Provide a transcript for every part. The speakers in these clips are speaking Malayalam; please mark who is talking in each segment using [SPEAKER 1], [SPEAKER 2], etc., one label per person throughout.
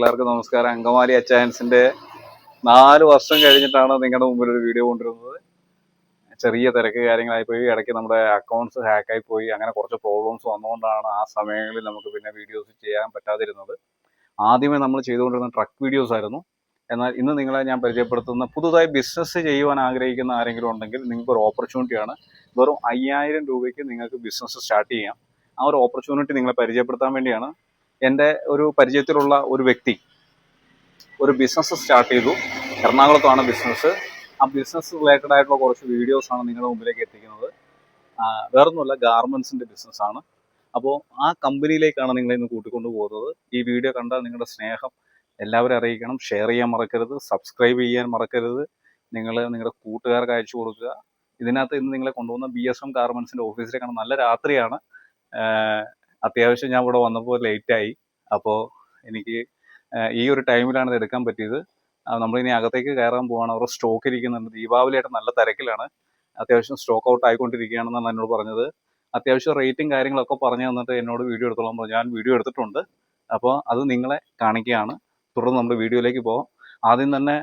[SPEAKER 1] എല്ലാവർക്കും നമസ്കാരം. അങ്കമാലി അച്ചയൻസിന്റെ 4 വർഷം കഴിഞ്ഞിട്ടാണ് നിങ്ങളുടെ മുമ്പിൽ ഒരു വീഡിയോ കൊണ്ടുവരുന്നത്. ചെറിയ തിരക്ക് കാര്യങ്ങളായി പോയി, ഇടയ്ക്ക് നമ്മുടെ അക്കൗണ്ട്സ് ഹാക്കായി പോയി, അങ്ങനെ കുറച്ച് പ്രോബ്ലംസ് വന്നുകൊണ്ടാണ് ആ സമയങ്ങളിൽ നമുക്ക് പിന്നെ വീഡിയോസ് ചെയ്യാൻ പറ്റാതിരുന്നത്. ആദ്യമേ നമ്മൾ ചെയ്തുകൊണ്ടിരുന്ന ട്രക്ക് വീഡിയോസ് ആയിരുന്നു. എന്നാൽ ഇന്ന് നിങ്ങളെ ഞാൻ പരിചയപ്പെടുത്തുന്ന പുതുതായി ബിസിനസ് ചെയ്യുവാൻ ആഗ്രഹിക്കുന്ന ആരെങ്കിലും ഉണ്ടെങ്കിൽ നിങ്ങൾക്ക് ഒരു ഓപ്പർച്യൂണിറ്റിയാണ്. വെറും 5000 രൂപയ്ക്ക് നിങ്ങൾക്ക് ബിസിനസ് സ്റ്റാർട്ട് ചെയ്യാം. ആ ഒരു ഓപ്പർച്യൂണിറ്റി നിങ്ങളെ പരിചയപ്പെടുത്താൻ വേണ്ടിയാണ്. എൻ്റെ ഒരു പരിചയത്തിലുള്ള ഒരു വ്യക്തി ഒരു ബിസിനസ് സ്റ്റാർട്ട് ചെയ്തു. എറണാകുളത്താണ് ബിസിനസ്. ആ ബിസിനസ് റിലേറ്റഡ് ആയിട്ടുള്ള കുറച്ച് വീഡിയോസാണ് നിങ്ങളുടെ മുമ്പിലേക്ക് എത്തിക്കുന്നത്. വേറൊന്നുമല്ല, ഗാർമെൻസിൻ്റെ ബിസിനസ്സാണ്. അപ്പോൾ ആ കമ്പനിയിലേക്കാണ് നിങ്ങളെ ഇന്ന് കൂട്ടിക്കൊണ്ടു പോകുന്നത്. ഈ വീഡിയോ കണ്ടാൽ നിങ്ങളുടെ സ്നേഹം എല്ലാവരും അറിയിക്കണം. ഷെയർ ചെയ്യാൻ മറക്കരുത്, സബ്സ്ക്രൈബ് ചെയ്യാൻ മറക്കരുത്. നിങ്ങളുടെ കൂട്ടുകാർക്ക് അയച്ചു കൊടുക്കുക. ഇതിനകത്ത് ഇന്ന് നിങ്ങളെ കൊണ്ടുപോകുന്ന BSM ഗാർമെൻസിൻ്റെ ഓഫീസിലേക്കാണ്. നല്ല രാത്രിയാണ്. അത്യാവശ്യം ഞാൻ ഇവിടെ വന്നപ്പോൾ ലേറ്റായി. അപ്പോൾ എനിക്ക് ഈ ഒരു ടൈമിലാണ് ഇത് എടുക്കാൻ പറ്റിയത്. നമ്മളിനി അകത്തേക്ക് കയറാൻ പോവാണ്. അവരുടെ സ്റ്റോക്ക് ഇരിക്കുന്നുണ്ട്. ദീപാവലിയായിട്ട് നല്ല തിരക്കിലാണ്. അത്യാവശ്യം സ്റ്റോക്ക് ഔട്ട് ആയിക്കൊണ്ടിരിക്കുകയാണെന്നാണ് എന്നോട് പറഞ്ഞത്. അത്യാവശ്യം റേറ്റും കാര്യങ്ങളൊക്കെ പറഞ്ഞു തന്നിട്ട് എന്നോട് വീഡിയോ എടുത്തോളാൻ പറഞ്ഞു. ഞാൻ വീഡിയോ എടുത്തിട്ടുണ്ട്. അപ്പോൾ അത് നിങ്ങളെ കാണിക്കുകയാണ്. തുടർന്ന് നമ്മുടെ വീഡിയോയിലേക്ക് പോകാം. ആദ്യം തന്നെ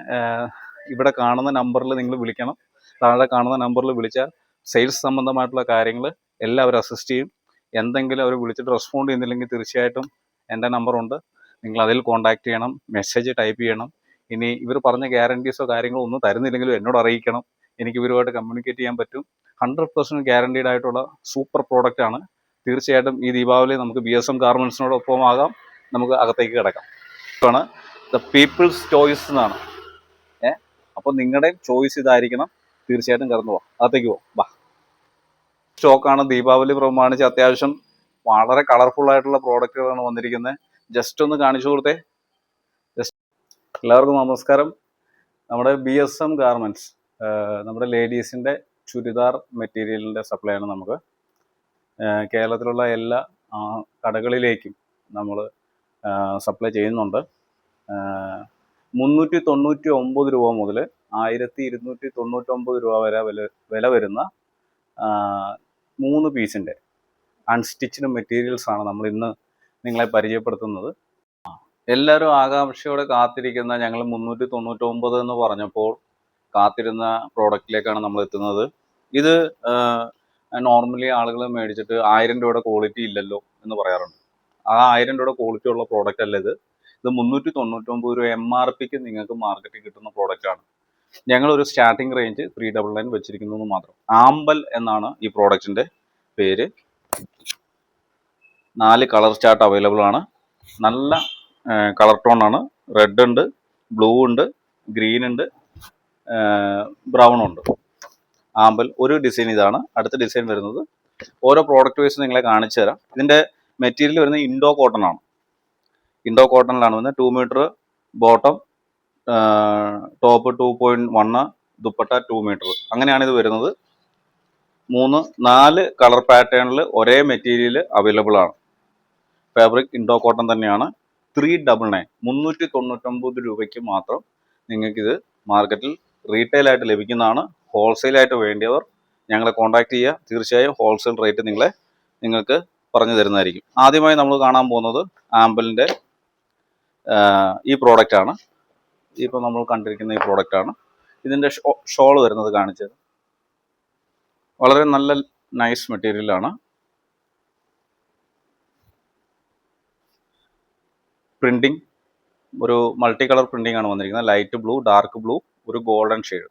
[SPEAKER 1] ഇവിടെ കാണുന്ന നമ്പറിൽ നിങ്ങൾ വിളിക്കണം. താഴെ കാണുന്ന നമ്പറിൽ വിളിച്ചാൽ സെയിൽസ് സംബന്ധമായിട്ടുള്ള കാര്യങ്ങൾ എല്ലാവരും അസിസ്റ്റ് ചെയ്യും. എന്തെങ്കിലും അവർ വിളിച്ചിട്ട് റെസ്പോണ്ട് ചെയ്യുന്നില്ലെങ്കിൽ തീർച്ചയായിട്ടും എൻ്റെ നമ്പറുണ്ട്, നിങ്ങൾ അതിൽ കോൺടാക്ട് ചെയ്യണം, മെസ്സേജ് ടൈപ്പ് ചെയ്യണം. ഇനി ഇവർ പറഞ്ഞ ഗ്യാരണ്ടീസോ കാര്യങ്ങളോ ഒന്നും തരുന്നില്ലെങ്കിലും എന്നോട് അറിയിക്കണം. എനിക്ക് ഇവരുമായിട്ട് കമ്മ്യൂണിക്കേറ്റ് ചെയ്യാൻ പറ്റും. 100% ഗ്യാരണ്ടീഡ് ആയിട്ടുള്ള സൂപ്പർ പ്രോഡക്റ്റ് ആണ്. തീർച്ചയായിട്ടും ഈ ദീപാവലി നമുക്ക് BSM ഗാർമെൻസിനോടൊപ്പം ആകാം. നമുക്ക് അകത്തേക്ക് കിടക്കാം. ആണ് ദ പീപ്പിൾസ് ചോയ്സ് എന്നാണ്. അപ്പോൾ നിങ്ങളുടെ ചോയ്സ് ഇതായിരിക്കണം. തീർച്ചയായിട്ടും കടന്നു പോവാം, അകത്തേക്ക് പോവാം. സ്റ്റോക്കാണ്. ദീപാവലി പ്രമാണിച്ച് അത്യാവശ്യം വളരെ കളർഫുൾ ആയിട്ടുള്ള പ്രോഡക്റ്റുകളാണ് വന്നിരിക്കുന്നത്. ജസ്റ്റ് ഒന്ന് കാണിച്ചു കൊടുത്തേ. എല്ലാവർക്കും നമസ്കാരം. നമ്മുടെ BSM ഗാർമെൻറ്റ്സ് നമ്മുടെ ലേഡീസിൻ്റെ ചുരിദാർ മെറ്റീരിയലിൻ്റെ സപ്ലൈ ആണ്. നമുക്ക് കേരളത്തിലുള്ള എല്ലാ കടകളിലേക്കും നമ്മൾ സപ്ലൈ ചെയ്യുന്നുണ്ട്. 399 രൂപ മുതൽ 1299 രൂപ വരെ വില വരുന്ന 3 പീസിൻ്റെ അൺസ്റ്റിച്ച്ഡ് മെറ്റീരിയൽസാണ് നമ്മൾ ഇന്ന് നിങ്ങളെ പരിചയപ്പെടുത്തുന്നത്. എല്ലാവരും ആകാംക്ഷയോടെ കാത്തിരിക്കുന്ന, ഞങ്ങൾ 399 എന്ന് പറഞ്ഞപ്പോൾ കാത്തിരുന്ന പ്രോഡക്റ്റിലേക്കാണ് നമ്മൾ എത്തുന്നത്. ഇത് നോർമലി ആളുകൾ മേടിച്ചിട്ട് 1000 രൂപയുടെ ക്വാളിറ്റി ഇല്ലല്ലോ എന്ന് പറയാറുണ്ട്. ആ 1000 രൂപയുടെ ക്വാളിറ്റി ഉള്ള പ്രോഡക്റ്റ് അല്ല ഇത്. 399 രൂപ MRPക്ക് നിങ്ങൾക്ക് മാർക്കറ്റിൽ കിട്ടുന്ന പ്രോഡക്റ്റാണ്. ഞങ്ങളൊരു സ്റ്റാർട്ടിംഗ് റേഞ്ച് 399 വെച്ചിരിക്കുന്നത് മാത്രം. ആമ്പൽ എന്നാണ് ഈ പ്രോഡക്റ്റിൻ്റെ പേര്. 4 കളർ ചാർട്ട് അവൈലബിൾ ആണ്. നല്ല കളർ ടോൺ ആണ്. റെഡ് ഉണ്ട്, ബ്ലൂ ഉണ്ട്, ഗ്രീൻ ഉണ്ട്, ബ്രൗൺ ഉണ്ട്. ആമ്പൽ ഒരു ഡിസൈൻ ഇതാണ്. അടുത്ത ഡിസൈൻ വരുന്നത് ഓരോ പ്രോഡക്റ്റ് വൈസ് നിങ്ങളെ കാണിച്ചു തരാം. ഇതിൻ്റെ മെറ്റീരിയൽ വരുന്നത് ഇൻഡോ കോട്ടൺ ആണ്. ഇൻഡോ കോട്ടണിലാണ് വരുന്നത്. 2 metre bottom, top 2.1, dupatta 2 metre, അങ്ങനെയാണ് ഇത് വരുന്നത്. 4 കളർ പാറ്റേണിൽ ഒരേ മെറ്റീരിയൽ അവൈലബിൾ ആണ്. ഫാബ്രിക് ഇൻഡോ കോട്ടൺ തന്നെയാണ്. 399 399 രൂപയ്ക്ക് മാത്രം നിങ്ങൾക്കിത് മാർക്കറ്റിൽ റീറ്റെയിലായിട്ട് ലഭിക്കുന്നതാണ്. ഹോൾസെയിലായിട്ട് വേണ്ടിയവർ ഞങ്ങളെ കോൺടാക്ട് ചെയ്യുക. തീർച്ചയായും ഹോൾസെയിൽ റേറ്റ് നിങ്ങൾക്ക് പറഞ്ഞു തരുന്നതായിരിക്കും. ആദ്യമായി നമ്മൾ കാണാൻ പോകുന്നത് ആമ്പലിൻ്റെ ഈ പ്രോഡക്റ്റാണ്. ഇപ്പോൾ നമ്മൾ കണ്ടിരിക്കുന്ന ഈ പ്രോഡക്റ്റാണ്. ഇതിൻ്റെ ഷോൾ വരുന്നത് കാണിച്ചത് വളരെ നല്ല നൈസ് മെറ്റീരിയലാണ്. പ്രിൻറ്റിങ് ഒരു മൾട്ടി കളർ പ്രിൻറ്റിംഗ് ആണ് വന്നിരിക്കുന്നത്. ലൈറ്റ് ബ്ലൂ, ഡാർക്ക് ബ്ലൂ, ഒരു ഗോൾഡൻ ഷെയ്ഡ്.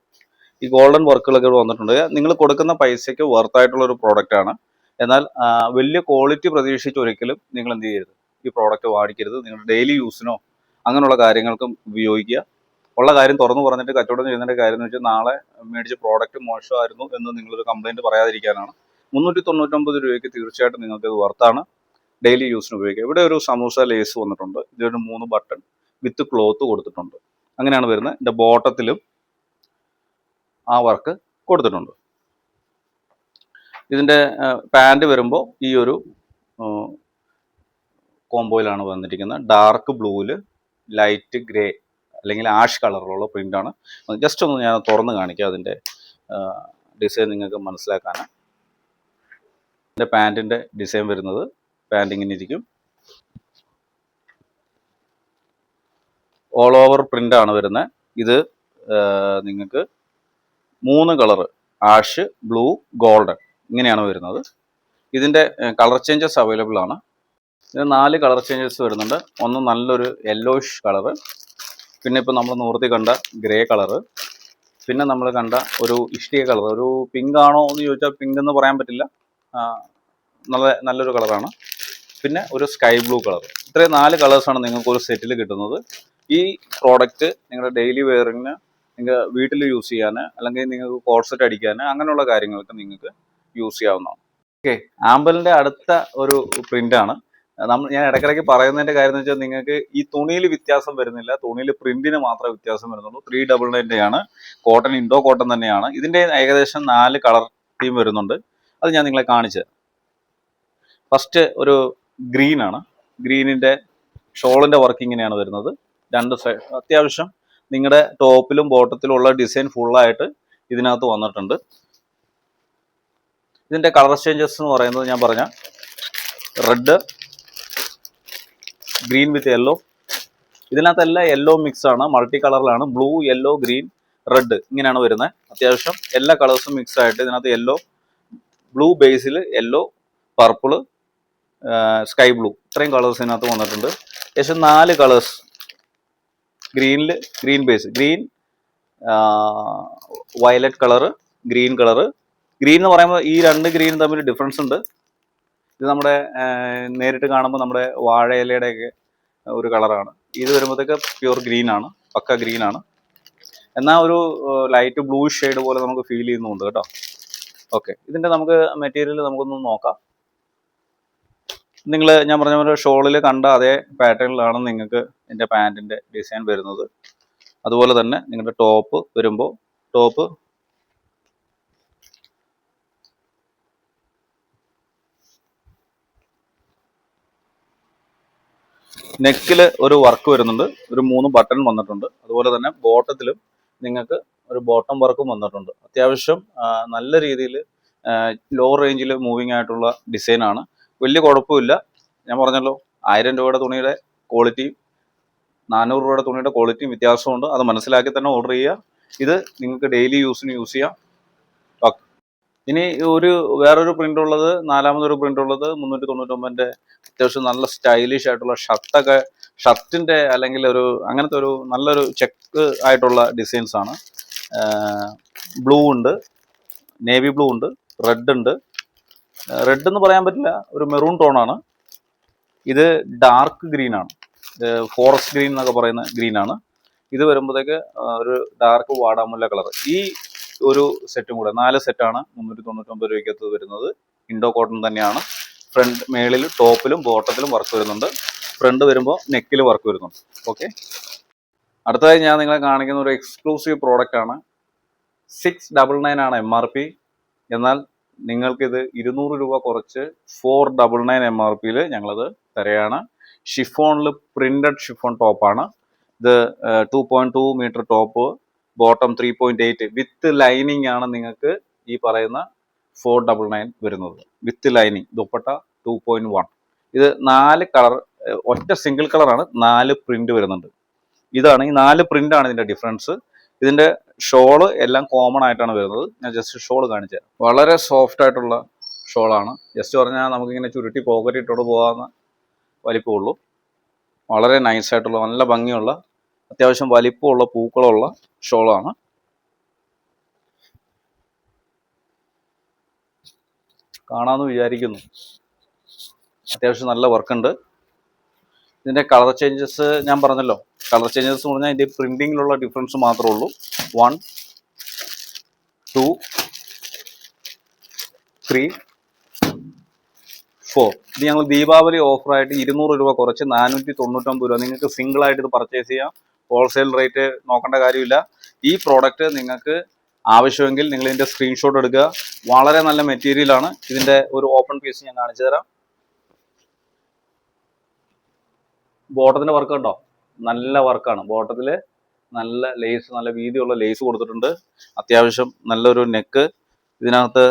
[SPEAKER 1] ഈ ഗോൾഡൻ വർക്കുകളൊക്കെ ഇവിടെ വന്നിട്ടുണ്ട്. നിങ്ങൾ കൊടുക്കുന്ന പൈസയ്ക്ക് വർത്തായിട്ടുള്ള ഒരു പ്രോഡക്റ്റാണ്. എന്നാൽ വലിയ ക്വാളിറ്റി പ്രതീക്ഷിച്ച് ഒരിക്കലും നിങ്ങൾ എന്ത് ചെയ്യരുത്, ഈ പ്രോഡക്റ്റ് വാടിക്കരുത്. നിങ്ങളുടെ ഡെയിലി യൂസിനോ അങ്ങനെയുള്ള കാര്യങ്ങൾക്കും ഉപയോഗിക്കുക. ഉള്ള കാര്യം തുറന്നു പറഞ്ഞിട്ട് കച്ചവടം ചെയ്യുന്നതിൻ്റെ കാര്യം എന്ന് വെച്ചാൽ നാളെ മേടിച്ച പ്രോഡക്റ്റ് മോശമായിരുന്നു എന്ന് നിങ്ങളൊരു കംപ്ലയിൻറ്റ് പറയാതിരിക്കാനാണ്. 399 രൂപയ്ക്ക് തീർച്ചയായിട്ടും നിങ്ങൾക്ക് ഇത് വർത്താണ്. ഡെയിലി യൂസിന് ഉപയോഗിക്കുക. ഇവിടെ ഒരു സമൂസ ലേസ് വന്നിട്ടുണ്ട്. ഇതിലൊരു 3 ബട്ടൺ വിത്ത് ക്ലോത്ത് കൊടുത്തിട്ടുണ്ട്. അങ്ങനെയാണ് വരുന്നത്. ഇതിൻ്റെ ബോട്ടത്തിലും ആ വർക്ക് കൊടുത്തിട്ടുണ്ട്. ഇതിൻ്റെ പാൻറ് വരുമ്പോൾ ഈ ഒരു കോംബോയിലാണ് വന്നിരിക്കുന്നത്. ഡാർക്ക് ബ്ലൂവിൽ ലൈറ്റ് ഗ്രേ അല്ലെങ്കിൽ ആഷ് കളറിലുള്ള പ്രിൻ്റാണ്. ജസ്റ്റ് ഒന്ന് ഞാൻ തുറന്ന് കാണിക്കാം അതിൻ്റെ ഡിസൈൻ നിങ്ങൾക്ക് മനസ്സിലാക്കാൻ. ഇതിൻ്റെ പാൻറ്റിൻ്റെ ഡിസൈൻ വരുന്നത് പാൻറ് ഇങ്ങനെ ഇരിക്കും. ഓൾ ഓവർ പ്രിന്റ് ആണ് വരുന്നത്. ഇത് നിങ്ങൾക്ക് 3 കളർ ആഷ്, ബ്ലൂ, ഗോൾഡൻ ഇങ്ങനെയാണ് വരുന്നത്. ഇതിൻ്റെ കളർ ചേഞ്ചസ് അവൈലബിൾ ആണ്. ഇതിന് 4 കളർ ചേഞ്ചസ് വരുന്നുണ്ട്. ഒന്ന് നല്ലൊരു യെല്ലോയിഷ് കളറ്, പിന്നെ ഇപ്പോൾ നമ്മൾ നിവർത്തി കണ്ട ഗ്രേ കളറ്, പിന്നെ നമ്മൾ കണ്ട ഒരു ഇഷ്ടിക കളർ, ഒരു പിങ്ക് ആണോ എന്ന് ചോദിച്ചാൽ പിങ്ക് എന്ന് പറയാൻ പറ്റില്ല, നല്ലൊരു കളറാണ്. പിന്നെ ഒരു സ്കൈ ബ്ലൂ കളർ. ഇത്രയും 4 കളേഴ്സാണ് നിങ്ങൾക്ക് ഒരു സെറ്റിൽ കിട്ടുന്നത്. ഈ പ്രോഡക്റ്റ് നിങ്ങളുടെ ഡെയിലി വെയറിങ്ങിന്, നിങ്ങൾക്ക് വീട്ടിൽ യൂസ് ചെയ്യാൻ, അല്ലെങ്കിൽ നിങ്ങൾക്ക് കോട്ട് സെറ്റ് അടിക്കാൻ, അങ്ങനെയുള്ള കാര്യങ്ങൾക്ക് നിങ്ങൾക്ക് യൂസ് ചെയ്യാവുന്നതാണ്. ഓക്കെ, ആമ്പലിൻ്റെ അടുത്ത ഒരു പ്രിൻ്റാണ്. ഞാൻ ഇടയ്ക്കിടയ്ക്ക് പറയുന്നതിൻ്റെ കാര്യം എന്ന് വെച്ചാൽ നിങ്ങൾക്ക് ഈ തുണിയിൽ വ്യത്യാസം വരുന്നില്ല, തുണിയിൽ പ്രിന്റിന് മാത്രമേ വ്യത്യാസം വരുന്നുള്ളൂ. 399 ആണ്, കോട്ടൺ, ഇൻഡോ കോട്ടൺ തന്നെയാണ്. ഇതിൻ്റെ ഏകദേശം 4 കളർ തീം വരുന്നുണ്ട്. അത് ഞാൻ നിങ്ങളെ കാണിച്ചു തരാം. ഫസ്റ്റ് ഒരു ഗ്രീൻ ആണ്. ഗ്രീനിൻ്റെ ഷോളിൻ്റെ വർക്ക് ഇങ്ങനെയാണ് വരുന്നത്. 2 സൈഡ് അത്യാവശ്യം നിങ്ങളുടെ ടോപ്പിലും ബോട്ടത്തിലും ഉള്ള ഡിസൈൻ ഫുള്ളായിട്ട് ഇതിനകത്ത് വന്നിട്ടുണ്ട്. ഇതിൻ്റെ കളർ ചേഞ്ചസ് എന്ന് പറയുന്നത് ഞാൻ പറഞ്ഞ റെഡ്, ഗ്രീൻ വിത്ത് യെല്ലോ, ഇതിനകത്തെല്ലാം യെല്ലോ മിക്സ് ആണ്, മൾട്ടി കളറിലാണ്. ബ്ലൂ, യെല്ലോ, ഗ്രീൻ, റെഡ് ഇങ്ങനെയാണ് വരുന്നത്. അത്യാവശ്യം എല്ലാ കളേഴ്സും മിക്സ് ആയിട്ട് ഇതിനകത്ത് യെല്ലോ, ബ്ലൂ ബേസിൽ യെല്ലോ, പർപ്പിള്, സ്കൈ ബ്ലൂ, ഇത്രയും കളേഴ്സ് ഇതിനകത്ത് വന്നിട്ടുണ്ട്. ഏകദേശം 4 കളേഴ്സ്. ഗ്രീനിൽ green base, green, violet colour, green colour. Green എന്ന് പറയുമ്പോൾ ഈ 2 ഗ്രീൻ തമ്മിൽ ഡിഫറൻസ് ഉണ്ട്. ഇത് നമ്മുടെ നേരിട്ട് കാണുമ്പോൾ നമ്മുടെ വാഴയിലയുടെയൊക്കെ ഒരു കളറാണ്. ഇത് വരുമ്പോഴത്തേക്ക് പ്യൂർ ഗ്രീൻ ആണ്, പക്ക ഗ്രീൻ ആണ്. എന്നാൽ ഒരു ലൈറ്റ് ബ്ലൂ ഷെയ്ഡ് പോലെ നമുക്ക് ഫീൽ ചെയ്യുന്നുണ്ട് കേട്ടോ. ഓക്കെ, ഇതിൻ്റെ നമുക്ക് മെറ്റീരിയൽ നമുക്കൊന്ന് നോക്കാം. ഞാൻ പറഞ്ഞ പോലെ ഷോളിൽ കണ്ട അതേ പാറ്റേണിലാണ് നിങ്ങൾക്ക് എൻ്റെ പാൻറ്റിൻ്റെ ഡിസൈൻ വരുന്നത്. അതുപോലെ തന്നെ നിങ്ങളുടെ ടോപ്പ് വരുമ്പോൾ ടോപ്പ് നെക്കിൽ ഒരു വർക്ക് വരുന്നുണ്ട്, ഒരു 3 ബട്ടൺ വന്നിട്ടുണ്ട്. അതുപോലെ തന്നെ ബോട്ടത്തിലും നിങ്ങൾക്ക് ഒരു ബോട്ടം വർക്കും വന്നിട്ടുണ്ട്. അത്യാവശ്യം നല്ല രീതിയിൽ ലോ റേഞ്ചിൽ മൂവിങ് ആയിട്ടുള്ള ഡിസൈനാണ്. വലിയ കുഴപ്പമില്ല. ഞാൻ പറഞ്ഞല്ലോ, 1000 രൂപയുടെ തുണിയുടെ ക്വാളിറ്റിയും 400 രൂപയുടെ തുണിയുടെ ക്വാളിറ്റിയും വ്യത്യാസമുണ്ട്. അത് മനസ്സിലാക്കി തന്നെ ഓർഡർ ചെയ്യുക. ഇത് നിങ്ങൾക്ക് ഡെയിലി യൂസിന് യൂസ് ചെയ്യാം. ഓക്കെ, ഇനി വേറൊരു പ്രിന്റ് ഉള്ളത്, 4മതൊരു പ്രിന്റ് ഉള്ളത് 399ന്റെ അത്യാവശ്യം നല്ല സ്റ്റൈലിഷ് ആയിട്ടുള്ള ഷർട്ടിന്റെ അല്ലെങ്കിൽ അങ്ങനത്തെ ഒരു നല്ലൊരു ചെക്ക് ആയിട്ടുള്ള ഡിസൈൻസ് ആണ്. ബ്ലൂ ഉണ്ട്, നേവി ബ്ലൂ ഉണ്ട്, റെഡ് ഉണ്ട്. റെഡ് എന്ന് പറയാൻ പറ്റില്ല, ഒരു മെറൂൺ ടോണാണ്. ഇത് ഡാർക്ക് ഗ്രീൻ ആണ്, ഫോറസ്റ്റ് ഗ്രീൻ എന്നൊക്കെ പറയുന്ന ഗ്രീൻ ആണ്. ഇത് വരുമ്പോഴത്തേക്ക് ഒരു ഡാർക്ക് വാടാമുല്ല കളർ. ഈ ഒരു സെറ്റും കൂടെ 4 സെറ്റാണ് 399 രൂപയ്ക്കകത്ത് വരുന്നത്. ഇൻഡോ കോട്ടൺ തന്നെയാണ്. ഫ്രണ്ട് മേളിൽ ടോപ്പിലും ബോട്ടത്തിലും വർക്ക് വരുന്നുണ്ട്. ഫ്രണ്ട് വരുമ്പോൾ നെക്കിൽ വർക്ക് വരുന്നുണ്ട്. ഓക്കെ, അടുത്തതായി ഞാൻ നിങ്ങളെ കാണിക്കുന്ന ഒരു എക്സ്ക്ലൂസീവ് പ്രോഡക്റ്റ് ആണ്. 699 ആണ് MRP. എന്നാൽ നിങ്ങൾക്കിത് 200 രൂപ കുറച്ച് 499 MRPയിൽ ഞങ്ങളത് തരയാണ്. ഷിഫോണിൽ പ്രിന്റഡ് ഷിഫോൺ ടോപ്പാണ് ഇത്. 2.2 metre top, bottom 3.8 with lining ആണ് നിങ്ങൾക്ക് ഈ പറയുന്ന 499 വരുന്നത്. With lining dupatta 2.1. ഇത് 4 കളർ, ഒറ്റ സിംഗിൾ കളറാണ്, 4 പ്രിന്റ് വരുന്നുണ്ട്. ഇതാണ് ഈ 4 പ്രിന്റ് ആണ് ഇതിന്റെ ഡിഫറൻസ്. ഇതിന്റെ ഷോള് എല്ലാം കോമൺ ആയിട്ടാണ് വരുന്നത്. ഞാൻ ജസ്റ്റ് ഷോൾ കാണിച്ചു തരാം. വളരെ സോഫ്റ്റ് ആയിട്ടുള്ള ഷോളാണ്. ജസ്റ്റ് പറഞ്ഞാൽ നമുക്കിങ്ങനെ ചുരുട്ടി പോക്കറ്റ് ഇട്ടോട് പോകാവുന്ന വലിപ്പമുള്ളൂ. വളരെ നൈസായിട്ടുള്ള, നല്ല ഭംഗിയുള്ള, അത്യാവശ്യം വലിപ്പമുള്ള പൂക്കളുള്ള ഷോളാണ്. കാണാമെന്ന് വിചാരിക്കുന്നു. അത്യാവശ്യം നല്ല വർക്കുണ്ട്. ഇതിൻ്റെ കളർ ചേഞ്ചസ് ഞാൻ പറഞ്ഞല്ലോ. കളർ ചേഞ്ചസ് എന്ന് പറഞ്ഞാൽ ഇതിൻ്റെ പ്രിന്റിങ്ങിലുള്ള ഡിഫറൻസ് മാത്രമേ ഉള്ളൂ. 1, 2, 3, 4. ഇത് ഞങ്ങൾ ദീപാവലി ഓഫറായിട്ട് 200 രൂപ കുറച്ച് 499 രൂപ. നിങ്ങൾക്ക് സിംഗിളായിട്ട് ഇത് പർച്ചേസ് ചെയ്യാം. ഹോൾസെയിൽ റേറ്റ് നോക്കേണ്ട കാര്യമില്ല. ഈ പ്രോഡക്റ്റ് നിങ്ങൾക്ക് ആവശ്യമെങ്കിൽ നിങ്ങൾ ഇതിൻ്റെ സ്ക്രീൻഷോട്ട് എടുക്കുക. വളരെ നല്ല മെറ്റീരിയലാണ്. ഇതിൻ്റെ ഒരു ഓപ്പൺ പീസ് ഞാൻ കാണിച്ചു തരാം. ബോട്ടത്തിൻ്റെ വർക്ക് കണ്ടോ, നല്ല വർക്കാണ്. ബോട്ടത്തിൽ നല്ല ലേസ്, നല്ല വീതിയുള്ള ലേസ് കൊടുത്തിട്ടുണ്ട്. അത്യാവശ്യം നല്ലൊരു നെക്ക്. ഇതിനകത്ത്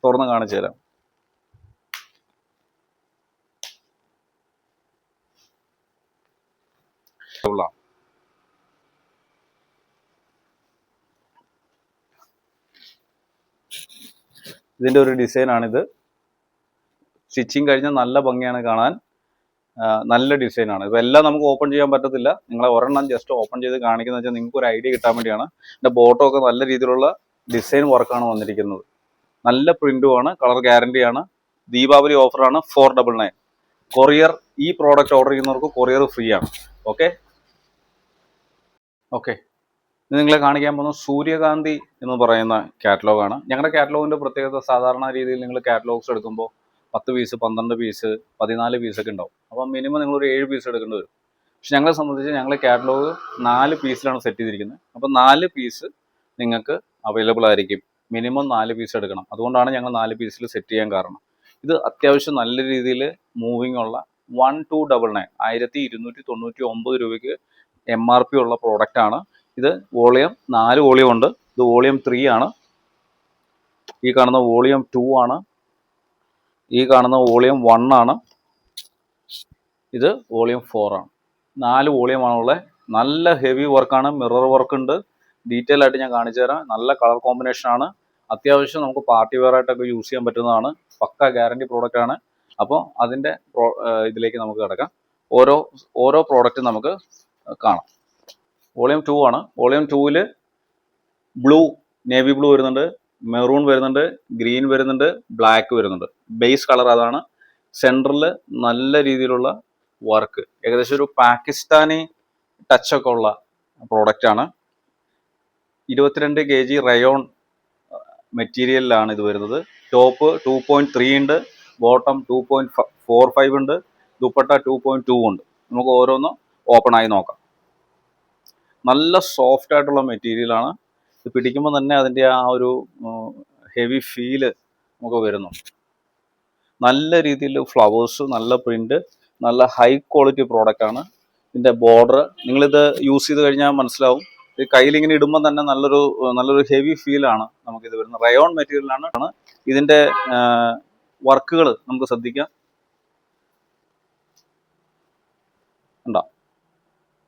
[SPEAKER 1] തുറന്ന് കാണിച്ചു തരാം. ഇതിൻ്റെ ഒരു ഡിസൈനാണിത്. സ്റ്റിച്ചിങ് കഴിഞ്ഞാൽ നല്ല ഭംഗിയാണ് കാണാൻ, നല്ല ഡിസൈനാണ്. ഇതെല്ലാം നമുക്ക് ഓപ്പൺ ചെയ്യാൻ പറ്റത്തില്ല. നിങ്ങളെ ഒരെണ്ണം ജസ്റ്റ് ഓപ്പൺ ചെയ്ത് കാണിക്കുന്നത് വെച്ചാൽ നിങ്ങൾക്ക് ഒരു ഐഡിയ കിട്ടാൻ വേണ്ടിയാണ്. ഇതിൻ്റെ ബോട്ടം ഒക്കെ നല്ല രീതിയിലുള്ള ഡിസൈൻ വർക്കാണ് വന്നിരിക്കുന്നത്. നല്ല പ്രിന്റുമാണ്, കളർ ഗ്യാരണ്ടിയാണ്. ദീപാവലി ഓഫറാണ് 499. കൊറിയർ, ഈ പ്രോഡക്റ്റ് ഓർഡർ ചെയ്യുന്നവർക്ക് കൊറിയർ ഫ്രീ ആണ്. ഓക്കെ ഓക്കെ ഇത് നിങ്ങളെ കാണിക്കാൻ പോകുന്ന സൂര്യകാന്തി എന്ന് പറയുന്ന കാറ്റലോഗാണ്. ഞങ്ങളുടെ കാറ്റലോഗിൻ്റെ പ്രത്യേകത, സാധാരണ രീതിയിൽ നിങ്ങൾ കാറ്റലോഗ്സ് എടുക്കുമ്പോൾ 10 പീസ്, 12 പീസ്, 14 പീസൊക്കെ ഉണ്ടാവും. അപ്പം മിനിമം നിങ്ങളൊരു 7 പീസ് എടുക്കേണ്ടി വരും. പക്ഷെ ഞങ്ങളെ സംബന്ധിച്ച് ഞങ്ങൾ കാറ്റലോഗ് 4 പീസിലാണ് സെറ്റ് ചെയ്തിരിക്കുന്നത്. അപ്പം 4 പീസ് നിങ്ങൾക്ക് അവൈലബിൾ ആയിരിക്കും. മിനിമം 4 പീസ് എടുക്കണം. അതുകൊണ്ടാണ് ഞങ്ങൾ 4 പീസിൽ സെറ്റ് ചെയ്യാൻ കാരണം. ഇത് അത്യാവശ്യം നല്ല രീതിയിൽ മൂവിങ് ഉള്ള 1299, 1299 രൂപയ്ക്ക് MRP ഉള്ള പ്രോഡക്റ്റാണ്. ഇത് വോളിയം 4 വോളിയം ഉണ്ട്. ഇത് വോളിയം 3 ആണ്. ഈ കാണുന്ന വോളിയം 2 ആണ്. ഈ കാണുന്ന വോളിയം 1 ആണ്. ഇത് വോളിയം 4 ആണ്. 4 വോളിയമാണുള്ളത്. നല്ല ഹെവി വർക്കാണ്, മിറർ വർക്ക് ഉണ്ട്. ഡീറ്റെയിൽ ആയിട്ട് ഞാൻ കാണിച്ചു തരാം. നല്ല കളർ കോമ്പിനേഷൻ ആണ്. അത്യാവശ്യം നമുക്ക് പാർട്ടി വെയർ ആയിട്ടൊക്കെ യൂസ് ചെയ്യാൻ പറ്റുന്നതാണ്. പക്ക ഗ്യാരണ്ടി പ്രോഡക്റ്റ് ആണ്. അപ്പോൾ അതിൻ്റെ ഇതിലേക്ക് നമുക്ക് കിടക്കാം. ഓരോ പ്രോഡക്റ്റും നമുക്ക് കാണാം. വോളിയം 2 ആണ്. വോളിയം 2-ൽ ബ്ലൂ, നേവി ബ്ലൂ വരുന്നുണ്ട്, മെറൂൺ വരുന്നുണ്ട്, ഗ്രീൻ വരുന്നുണ്ട്, ബ്ലാക്ക് വരുന്നുണ്ട്. ബേസ് കളർ അതാണ്. സെൻറ്ററിൽ നല്ല രീതിയിലുള്ള വർക്ക്, ഏകദേശം ഒരു പാകിസ്ഥാനി ടച്ചൊക്കെ ഉള്ള പ്രോഡക്റ്റ് ആണ്. 22 kg റയോൺ മെറ്റീരിയലിലാണ് ഇത് വരുന്നത്. ടോപ്പ് 2.3 ഉണ്ട്, ബോട്ടം 2.45 ഉണ്ട്, ദുപ്പട്ട 2.2 ഉണ്ട്. നമുക്ക് ഓരോന്നും ഓപ്പൺ ആയി നോക്കാം. നല്ല സോഫ്റ്റ് ആയിട്ടുള്ള മെറ്റീരിയലാണ്. ഇത് പിടിക്കുമ്പോൾ തന്നെ അതിൻ്റെ ആ ഒരു ഹെവി ഫീല് നമുക്ക് വരുന്നു. നല്ല രീതിയിൽ ഫ്ലവേഴ്സ്, നല്ല പ്രിന്റ്, നല്ല ഹൈ ക്വാളിറ്റി പ്രോഡക്റ്റ് ആണ്. ഇതിൻ്റെ ബോർഡർ നിങ്ങളിത് യൂസ് ചെയ്ത് കഴിഞ്ഞാൽ മനസ്സിലാവും. ഇത് കയ്യിലിങ്ങനെ ഇടുമ്പോൾ തന്നെ നല്ലൊരു ഹെവി ഫീലാണ് നമുക്കിത് വരുന്നത്. റയോൺ മെറ്റീരിയലാണ്. ഇതിൻ്റെ വർക്കുകൾ നമുക്ക് ശ്രദ്ധിക്കാം. ഉണ്ടോ?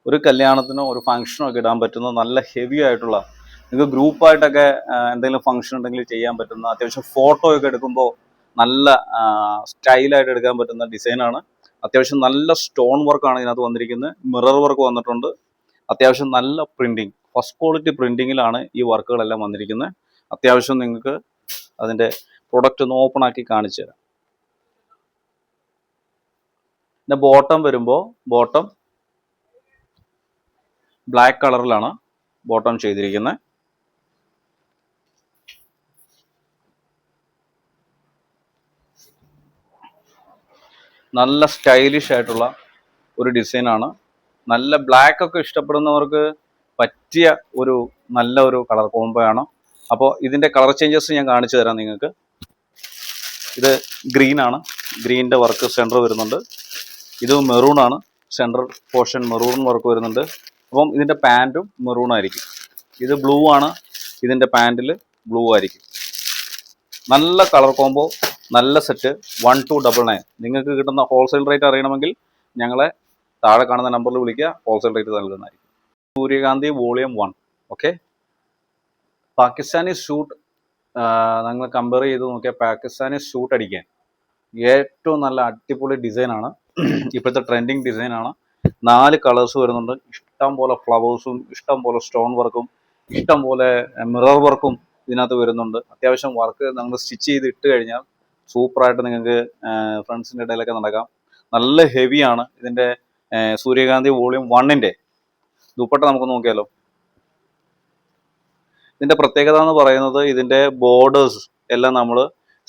[SPEAKER 1] ഒരു കല്യാണത്തിനോ ഒരു ഫംഗ്ഷനോ ഒക്കെ ഇടാൻ പറ്റുന്ന നല്ല ഹെവി ആയിട്ടുള്ള, നിങ്ങൾക്ക് ഗ്രൂപ്പായിട്ടൊക്കെ എന്തെങ്കിലും ഫംഗ്ഷൻ ഉണ്ടെങ്കിൽ ചെയ്യാൻ പറ്റുന്ന, അത്യാവശ്യം ഫോട്ടോ ഒക്കെ എടുക്കുമ്പോൾ നല്ല സ്റ്റൈലായിട്ട് എടുക്കാൻ പറ്റുന്ന ഡിസൈനാണ്. അത്യാവശ്യം നല്ല സ്റ്റോൺ വർക്കാണ് ഇതിനകത്ത് വന്നിരിക്കുന്നത്. മിറർ വർക്ക് വന്നിട്ടുണ്ട്. അത്യാവശ്യം നല്ല പ്രിന്റിങ്, ഫസ്റ്റ് ക്വാളിറ്റി പ്രിന്റിങ്ങിലാണ് ഈ വർക്കുകളെല്ലാം വന്നിരിക്കുന്നത്. അത്യാവശ്യം നിങ്ങൾക്ക് അതിൻ്റെ പ്രൊഡക്റ്റ് ഒന്ന് ഓപ്പൺ ആക്കി കാണിച്ചു തരാം. പിന്നെ ബോട്ടം വരുമ്പോൾ, ബോട്ടം ബ്ലാക്ക് കളറിലാണ് ബോട്ടം ചെയ്തിരിക്കുന്നത്. നല്ല സ്റ്റൈലിഷ് ആയിട്ടുള്ള ഒരു ഡിസൈനാണ്. നല്ല ബ്ലാക്ക് ഒക്കെ ഇഷ്ടപ്പെടുന്നവർക്ക് പറ്റിയ നല്ല ഒരു കളർ കോംബോ ആണ്. അപ്പോൾ ഇതിൻ്റെ കളർ ചേഞ്ചസ് ഞാൻ കാണിച്ചു തരാം നിങ്ങൾക്ക്. ഇത് ഗ്രീൻ ആണ്. ഗ്രീനിൻ്റെ വർക്ക് സെൻറ്റർ വരുന്നുണ്ട്. ഇത് മെറൂൺ ആണ്. സെൻറ്റർ പോർഷൻ മെറൂൺ വർക്ക് വരുന്നുണ്ട്. അപ്പം ഇതിൻ്റെ പാൻറ്റും മെറൂൺ ആയിരിക്കും. ഇത് ബ്ലൂ ആണ്. ഇതിൻ്റെ പാൻറ്റിൽ ബ്ലൂ ആയിരിക്കും. നല്ല കളർ കോംബോ, നല്ല സെറ്റ്. 1299. നിങ്ങൾക്ക് കിട്ടുന്ന ഹോൾസെയിൽ റേറ്റ് അറിയണമെങ്കിൽ ഞങ്ങളെ താഴെ കാണുന്ന നമ്പറിൽ വിളിക്കുക. ഹോൾസെയിൽ റേറ്റ് നൽകുന്നതായിരിക്കും. Suryakanthi volume 1. Okay, Pakistani suit നിങ്ങൾ കമ്പയർ ചെയ്ത് നോക്കിയാൽ പാകിസ്ഥാനി സ്യൂട്ട് അടിക്കാൻ ഏറ്റവും നല്ല അടിപൊളി ഡിസൈനാണ്. ഇപ്പോഴത്തെ ട്രെൻഡിങ് ഡിസൈനാണ്. 4 കളേഴ്സ് വരുന്നുണ്ട്. ഇഷ്ടം പോലെ ഫ്ലവേഴ്സും, ഇഷ്ടം പോലെ സ്റ്റോൺ വർക്കും, ഇഷ്ടം പോലെ മിറർ വർക്കും ഇതിനകത്ത് വരുന്നുണ്ട്. അത്യാവശ്യം വർക്ക് നമ്മൾ സ്റ്റിച്ച് ചെയ്ത് ഇട്ട് കഴിഞ്ഞാൽ സൂപ്പറായിട്ട് നിങ്ങൾക്ക് ഫ്രണ്ട്സിൻ്റെ ഇടയിലൊക്കെ നടക്കാം. നല്ല ഹെവിയാണ്. ഇതിൻ്റെ സൂര്യകാന്തി വോളിയം 1-ൻ്റെ ദുപ്പട്ട നമുക്ക് നോക്കിയാലോ. ഇതിൻ്റെ പ്രത്യേകത എന്ന് പറയുന്നത് ഇതിൻ്റെ ബോർഡേഴ്സ് എല്ലാം നമ്മൾ